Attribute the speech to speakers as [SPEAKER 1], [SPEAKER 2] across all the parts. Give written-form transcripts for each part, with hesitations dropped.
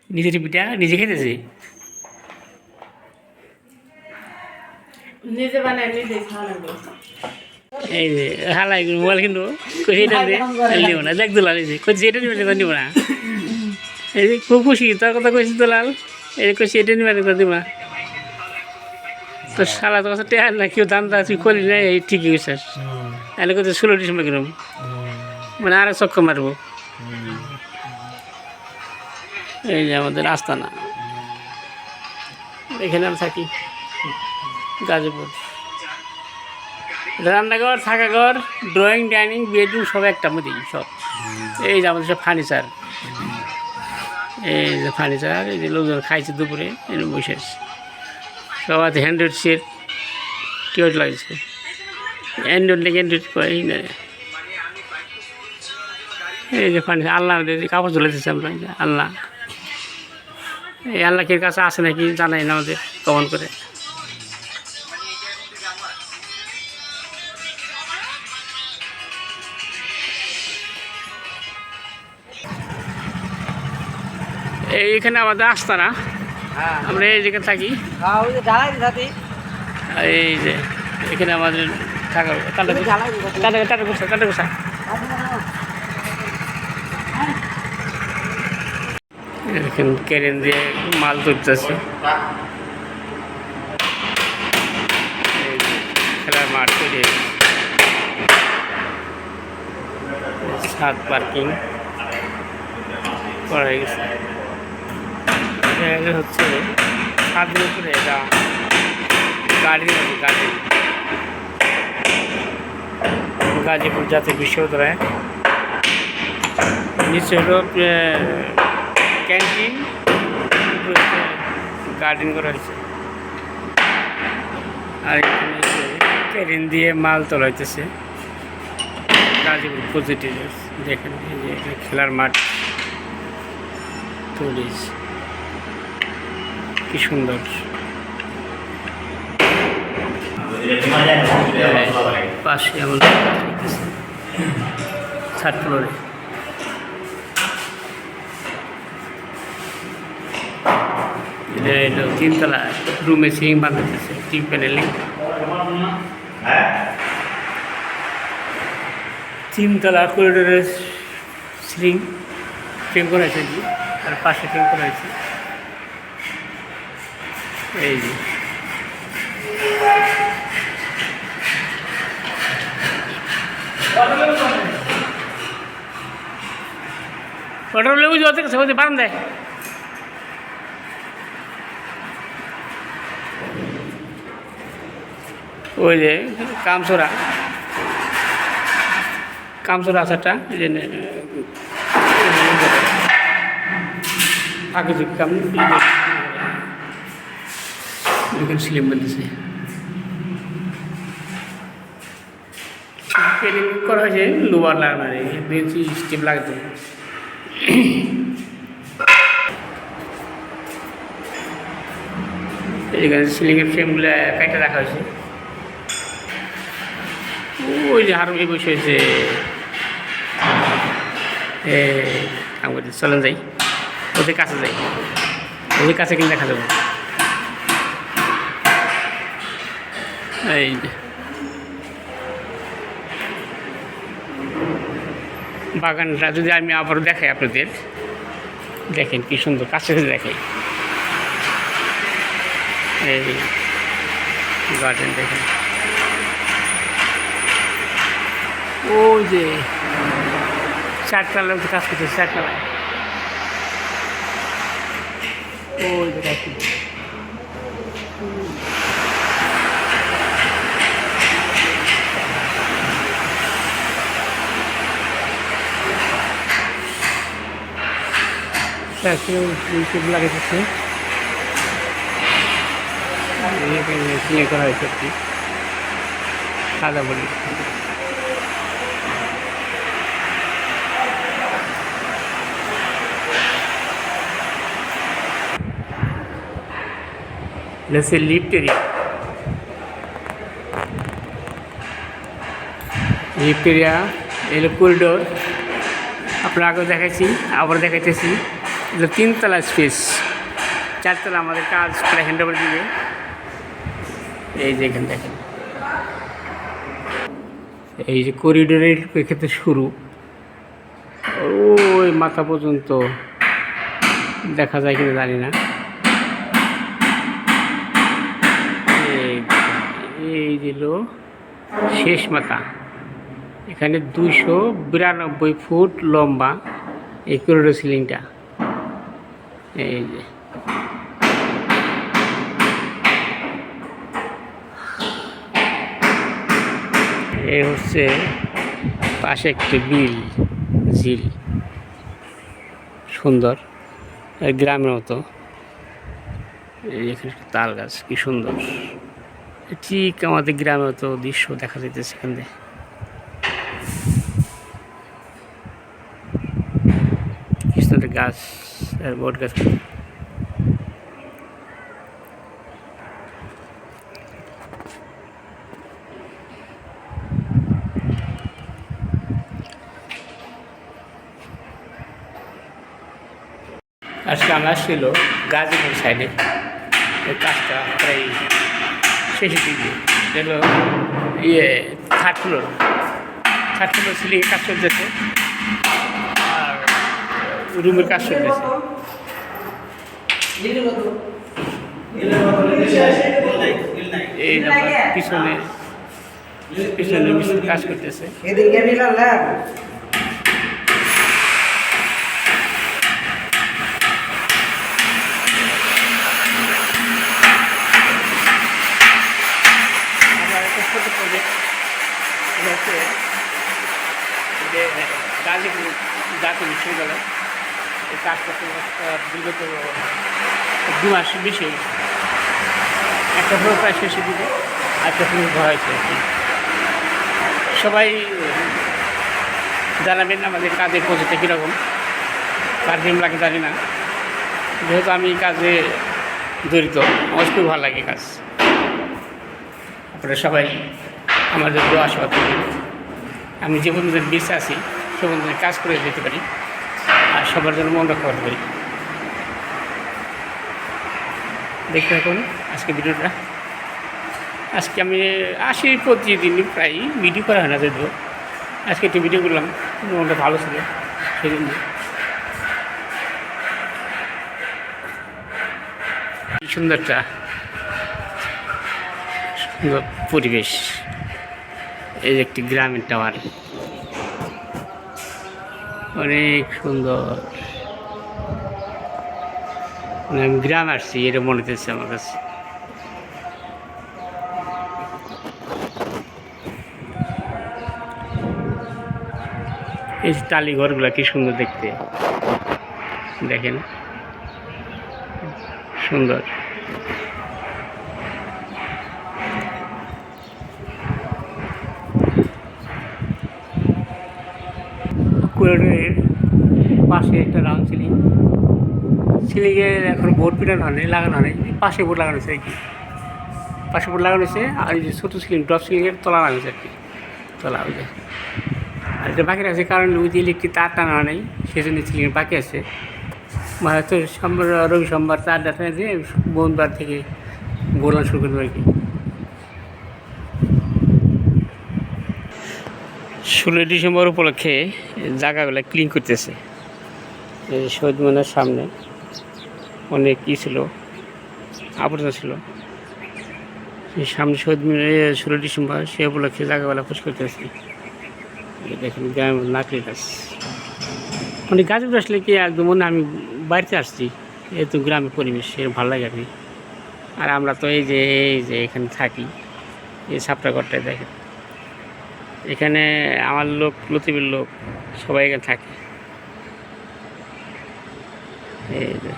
[SPEAKER 1] নিজের পিঠা নিজে খেতেছি।
[SPEAKER 2] নিজে বানাই নিজে খাওয়া লাগবে।
[SPEAKER 1] এই যে হালাই মোবাইল কিনবো কইছি এটা নিব না, দেখ দুলাল কইছি এটা নিবে নিব না। এই যে খুব খুশি তোর কথা কইছি দুলাল, এই কইছি এটা নিবে দিব না। তো শালা তো কাছে টেহার না কেউ দাম দা তুই করলি না, এই ঠিকই কইছিস। তাহলে কত 16 ডিসেম্বর কিরম মানে আরেক চক্কর মারবো। এই যে আমাদের আস্তানা, এখানে আমি থাকি গাজীপুর। রান্নাঘর, থাকাঘর, ড্রয়িং, ডাইনিং, বেডরুম সব একটা মধ্যেই সব। এই যে আমাদের সব ফার্নিচার, এই যে ফার্নিচার, এই যে লোকজন খাইছে দুপুরে এনে বসে আছে। সব আছে হ্যান্ড্রয়েড সেট, টিউট লাগছে অ্যান্ড্রয়েড লেগে অ্যান্ড্রয়েড করে না। এই যে ফার্নিচার, আল্লাহ কাপড় চলে দিচ্ছে আমরা। আল্লাহ, এই আল্লাহের কাছে আছে নাকি জানাই না আমাদের কমন করে। এইখানে আমাদের আস্তানা, আমরা এই জায়গায় থাকি। এই যে এখানে আমাদের থাকার টাটা গোসা। এখানে কেরেন দিয়ে মাল তুলতেছে। খেলার মাঠ তৈরি, ছাদ পার্কিং করা হয়ে গেছে। হচ্ছে ছাদের উপরে এটা গার্ডেন আছে, গার্ডেন গাজীপুর জাতীয় বিশ্ববিদ্যালয়। নিচে হলো ক্যান্টিন, গার্ডেন করা হয়েছে। আর এখানে ক্যারেন দিয়ে মাল তোলা হইতেছে। গাজীপুর পজিটিভ দেখেন, এই যে খেলার মাঠ তৈরি, কি সুন্দর। পাশে এমন থার্ড ফ্লোরে এটা 3 তলা রুমে সিলিং বাঁধাচ্ছে, টিম প্যানেলিং। 3 তলা করিডোরের সিলিং ফ্রেম করা হয়েছে, আর পাশে ফ্রেম করা হয়েছে। এই যে অটো লেবু জলতে গেছে, ওই বারান দেয়। ওই যে কামসোরা আসারটা এই যে আগে যে কাম এখানে সিলিম বলতেছে করা হয়েছে। লোয়ার লাগানো বেঞ্চি স্টেপ লাগতো। এখানে সিলিংয়ের ফ্রেমগুলো কাইটে রাখা হয়েছে। ওই যে হারুন বসে হয়েছে। কাম করতে চলেন যাই, ওদের কাছে যাই, ওদের কাছে কিন্তু দেখা যাবো। এই বাগানটা যদি আমি আবারও দেখাই আপনাদের, দেখেন কি সুন্দর কাছে দেখাই। এই গার্ডেন দেখেন, ওই যে 4 তলায় কাজ করছে, 4 তলায় ওই যে কাজ করছে। লাগাইতেছে করা হয়েছে আর কি, সাদা বলি। লিফট এরিয়া, লিফট এরিয়া, এলো করিডোর, আপনার আগেও দেখাইছি, আবার দেখাইতেছি। এটা 3 তলা স্পেস, 4 তলা আমাদের কাজ প্রায় হ্যান্ড ওভার দিবে। এই যে এখানে দেখেন, এই যে করিডোরের এক্ষেত্রে শুরু, ওই মাথা পর্যন্ত দেখা যায় কিনা জানি না। এই দিল শেষ মাথা। এখানে 292 ফুট লম্বা এই করিডোর সিলিংটা। এই যে এই হচ্ছে পাশে একটি ঝিল, সুন্দর গ্রামের মতো। এখানে তাল গাছ, কি সুন্দর, ঠিক আমাদের গ্রামের মতো দৃশ্য দেখা যাইতেছে এখান থেকে। কৃষ্ণদের গাছ আর বট গাছ। আজকে আমরা ছিল গাজীপুর সাইডে, কাজটা প্রায় শেষের দিকে। হলো থার্ড ফ্লোর সিলিংয়ের কাজ চলতেছে, আর রুমের কাজ চলতেছে। এই আমার পিছনে মিস্ত্রি কাজ করতেছে। গাজীপুর জাতীয় বিশ্ববিদ্যালয় এই কাজ করতে বিগত 2 মাস বেশি, একটা ফ্লোর প্রায় শেষের দিকে, একটা ফ্লোর ভরা হয়েছে আর কি। সবাই জানাবেন আমাদের কাজের প্রজেক্টটা কীরকম, কার কেমন লাগে জানি না, যেহেতু আমি কাজে জড়িত, আমার খুব ভালো লাগে কাজ। আপনারা সবাই আমাদের দোয়া আশীর্বাদ করবেন, আমি যে পর্যন্ত বেঁচে আছি সে পর্যন্ত কাজ করে যেতে পারি, আর সবার জন্য মন রক্ষা করতে পারি। দেখতে থাকুন আজকে ভিডিওটা। আজকে আমি প্রতিদিন প্রায় ভিডিও করা হয় না, যদিও আজকে একটু ভিডিও করলাম, মনটা ভালো ছিল সেই জন্য। সুন্দর পরিবেশ, এই যে একটি গ্রামীণ টাওয়ার, অনেক সুন্দর। আমি গ্রাম আসছি এটা মনে হচ্ছে আমার কাছে। এই যে টালি ঘরগুলো কি সুন্দর দেখতে, দেখেন সুন্দর। করিডোরের পাশে একটা রাউন্ড সিলিংয়ের এখন বোর্ড পিটানো হয়, লাগানো হয়, পাশে বোর্ড লাগানো হয়েছে আর কি, পাশে বোর্ড লাগানো হয়েছে। আর এই যে ছোটো সিলিং, ড্রপ সিলিংয়ের তলা লাগানো হয়েছে আর কি, তলা ওই যে। আর এটা বাকি আছে কারণ ওই যে ইলেকট্রিক তার টানা নেই, সেই জন্য সিলিং বাকি আছে। মানে তো রবি সোমবার 4টা দিয়ে বুধবার থেকে গোলান শুরু করবে আর কি। 16 ডিসেম্বর উপলক্ষে জায়গাগুলো ক্লিন করতেছে। এই শহীদ মিনারের সামনে অনেক কী ছিল, আবর্জনা ছিল, সেই সামনে শহীদ মিনারে 16 ডিসেম্বর সে উপলক্ষে জায়গাগুলো পরিষ্কার করতেছে। দেখেন গ্রাম নাকলি গাছ, মানে গাছগুলো আসলে কি একদম মনে আমি বাড়িতে আসছি, যেহেতু গ্রামের পরিবেশ এর ভালো লাগে আর কি। আর আমরা তো এই যে এখানে থাকি, এই সাপটা ঘরটায় দেখেন, এখানে আমার লোক, লতিফের লোক সবাই এখানে থাকে। এই যে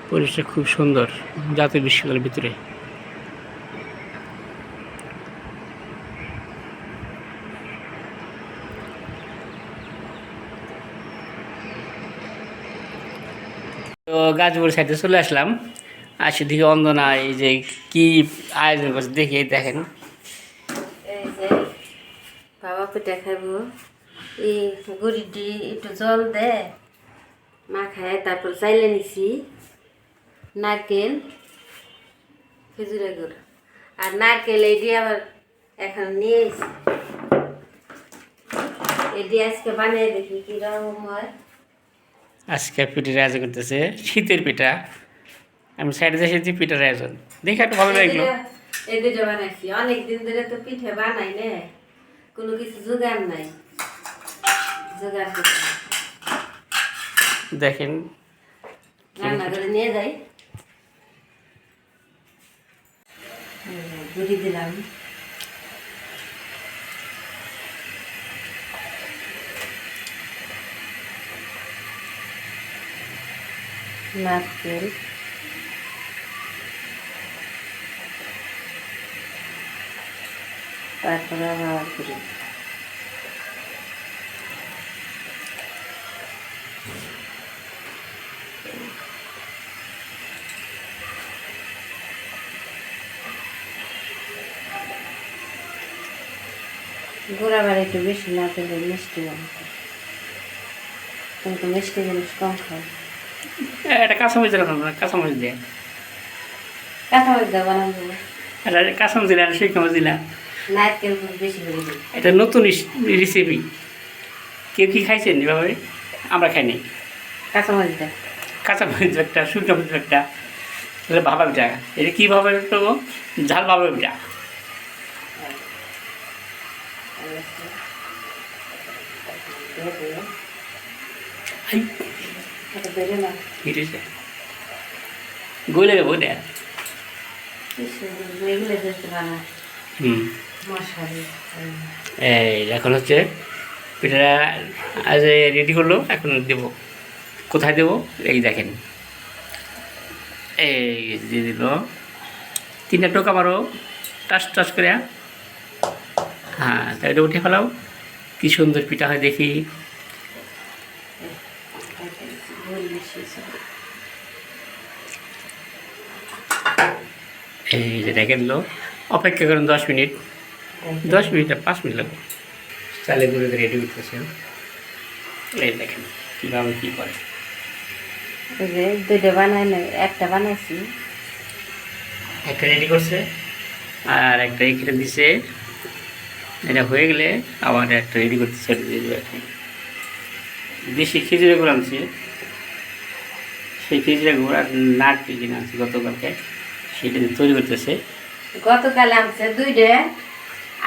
[SPEAKER 1] পরিবেশটা খুব সুন্দর, জাতীয় বিশ্ববিদ্যালয়ের ভিতরে। তো গাজীপুর সাইডে চলে আসলাম, আসি দিকে অন্ধনা এই যে কি আয়োজন করছে দেখি, দেখেন
[SPEAKER 2] এই যে বাবা পিঠা খাবো, এই গুড়িটি একটু জল দে মাখায়, তারপর চাইলে নিছি নারকেল খেজুরের গুড় আর নারকেল এটি আবার এখন নিয়ে এসি, এটি আজকে বানিয়ে দেখি কিরকম হয়।
[SPEAKER 1] আজকে পিঠার আয়োজন করতেছে, শীতের পিঠা। আমি সাইডে যাচ্ছি পিঠার আয়োজন দেখে একটু ভালো লাগলো।
[SPEAKER 2] এই দুটো বানাইছি, অনেকদিন ধরে তো পিঠে বানাই না, কোনো কিছু জোগাড় নাই, জোগাড় করতে
[SPEAKER 1] দেখেন
[SPEAKER 2] রান্না করে নিয়ে যাই। গুড়ি দিলাম, নারকেল, তারপরে আবার গুড়ি, গুড় আবার একটু বেশি না দিলে মিষ্টি বানাতে, কিন্তু মিষ্টি জিনিস কম খাই।
[SPEAKER 1] এটা কাঁচামরিচ রাখুন না, কাঁচামরিচ দিয়ে
[SPEAKER 2] কাঁচামরিচ দিয়ে বানাবো,
[SPEAKER 1] এটা কাঁচামরিচ দিলে আর শুকনো মরিচ দিলা,
[SPEAKER 2] নারকেল গুড় বেশি করে দিই।
[SPEAKER 1] এটা নতুন রেসিপি, কেউ কি খাইছেন এভাবে? আমরা খাইনি।
[SPEAKER 2] কাঁচামরিচ দেয়,
[SPEAKER 1] কাঁচামরিচ একটা, শুকনো মরিচ একটা, এটা ভাবা পিঠা। এটা কীভাবে করবো? ঝাল ভাবা পিঠা। গলে যাবো এটা। এই এখন হচ্ছে পিঠাটা আজ রেডি করলো, এখন দেবো। কোথায় দেবো? এই দেখেন, এই দিয়ে দিল 3টা টোকা মারো টাস টাস করে। হ্যাঁ, তাই এটা উঠে ফেলাও। কি সুন্দর পিঠা হয় দেখি। এই যে দেখেন লো, অপেক্ষা করেন 10 মিনিট, 10 মিনিট আর 5 মিনিট লাগবে। চালে গুঁড়ো রেডি করতেছেন, এই দেখেন কীভাবে কী করে।
[SPEAKER 2] দুইটা বানাই না, একটা বানাইছি,
[SPEAKER 1] একটা রেডি করছে আর একটা এখানে দিছে। এটা হয়ে গেলে আবার একটা রেডি করতে ছেড়ে দিয়ে দেবে। এখন দেশি খেজুরের গুঁড়ো আনছে, সেই খেজুরের গুঁড়ো আর নারকেল কিনে আনছে গতকালকে, সেটা দিয়ে তৈরি করতেছে।
[SPEAKER 2] গতকাল আনছে 2টে,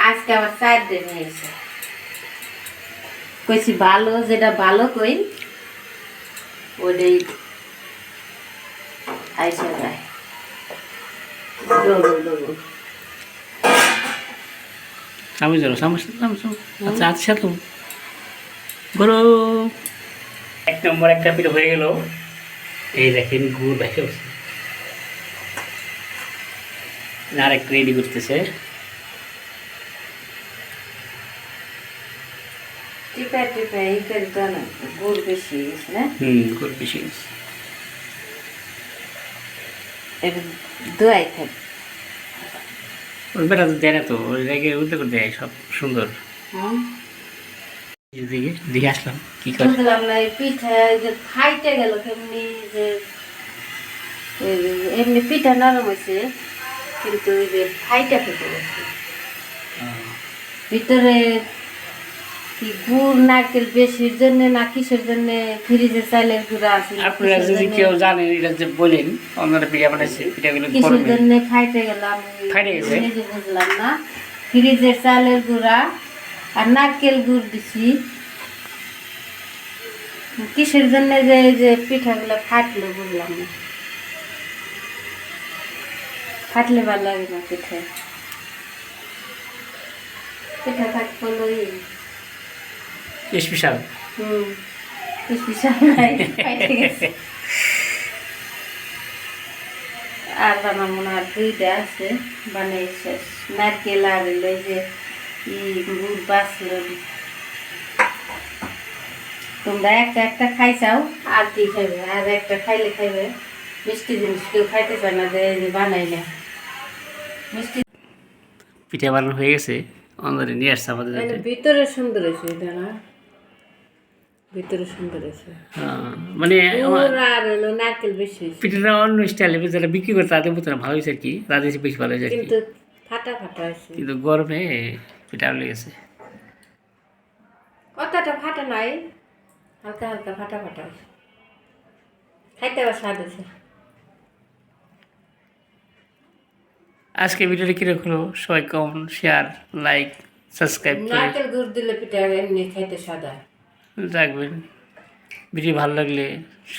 [SPEAKER 2] আজকে আবার 4টে নিয়েছে। কইছি ভালো, যেটা ভালো কই ওটাই আইসা যায়।
[SPEAKER 1] চামচ ধরো, চামচ, আচ্ছা আচ্ছা, তো বলো। 1 নম্বর একটা পিঠা হয়ে গেল। এই দেখেন গুড় ভেসে উঠছে, আর একটা রেডি করতেছে।
[SPEAKER 2] টিপে টিপে এই করে তো না, গুড় বেশি গেছে না?
[SPEAKER 1] গুড় বেশি গেছে।
[SPEAKER 2] এটা দোয়াই থাকে,
[SPEAKER 1] ওই বেটা তো দেয় না, তো ওই রেগে উল্টে করে দেয় সব সুন্দর। দিকে দেখে আসলাম কি করে।
[SPEAKER 2] বুঝলাম না এই পিঠা যে ফাইটে গেল কেমনি, যে এমনি পিঠা নরম হয়েছে, কিন্তু ওই যে ফাইটা ফেটে গেছে ভিতরে। কি গুড় নারকেল বেশির জন্য না কিসের জন্য ফ্রিজে চাইলের গুঁড়া আছে,
[SPEAKER 1] আপনারা যদি কেউ জানেন এটা যে বলেন, অন্যরা পিঠা বানাইছে, পিঠাগুলো
[SPEAKER 2] কিসের জন্য ফাইটে গেল আমি নিজে বুঝলাম না। ফ্রিজের চালের গুঁড়া আর নারকেল গুড় দিছি, কিসের জন্য যে এই যে পিঠাগুলো ফাটলো বুঝলাম না। ফাটলে ভালো লাগে না পিঠা, পিঠা থাকলো
[SPEAKER 1] স্পেশাল।
[SPEAKER 2] স্পেশাল নাই, ফাইটে গেছে। আর আমার মনে হয় 2টে আছে, বানাই শেষ। নারকেল আর এই যে গুড় বাঁচলো, তোমরা একটা একটা খাইছাও আর কি খাইবে, আর একটা খাইলে খাইবে। মিষ্টি জিনিস কেউ খাইতে চায় না, যে এই যে বানাই না মিষ্টি।
[SPEAKER 1] পিঠা বানানো হয়ে গেছে, অন্ধরে নিয়ে আসছে আমাদের
[SPEAKER 2] মানে
[SPEAKER 1] জন্য।
[SPEAKER 2] ভিতরে সুন্দর হয়েছে এটা না, ভিতরে সুন্দর হয়েছে।
[SPEAKER 1] মানে আমার
[SPEAKER 2] পুরা আর হলো নারকেল বেশি হয়েছে,
[SPEAKER 1] পিঠাটা অন্য স্টাইলে যারা বিক্রি করে তাদের মতো না, ভালো হয়েছে আর কি, তাদের চেয়ে বেশি ভালো হয়েছে আর কি।
[SPEAKER 2] কিন্তু ফাটা ফাটা হয়েছে।
[SPEAKER 1] কিন্তু গরমে পিঠা লেগেছে।
[SPEAKER 2] কতটা ফাটা নাই, হালকা হালকা ফাটা ফাটা হয়েছে, খাইতে আবার স্বাদ হয়েছে।
[SPEAKER 1] আজকে ভিডিওটা কীরকম হলো, সবাই কমেন্ট, শেয়ার, লাইক, সাবস্ক্রাইব করে
[SPEAKER 2] নারকেল গুড় দিলে পিঠা এমনি খাইতে সাদা।
[SPEAKER 1] রাখবেন। ভিডিও ভালো লাগলে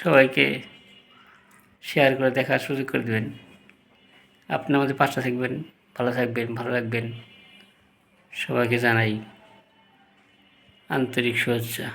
[SPEAKER 1] সবাইকে শেয়ার করে দেখার সুযোগ করে দেবেন। আপনি আমাদের পাশে থাকবেন, ভালো থাকবেন, ভালো রাখবেন। সবাইকে জানাই আন্তরিক শুভেচ্ছা।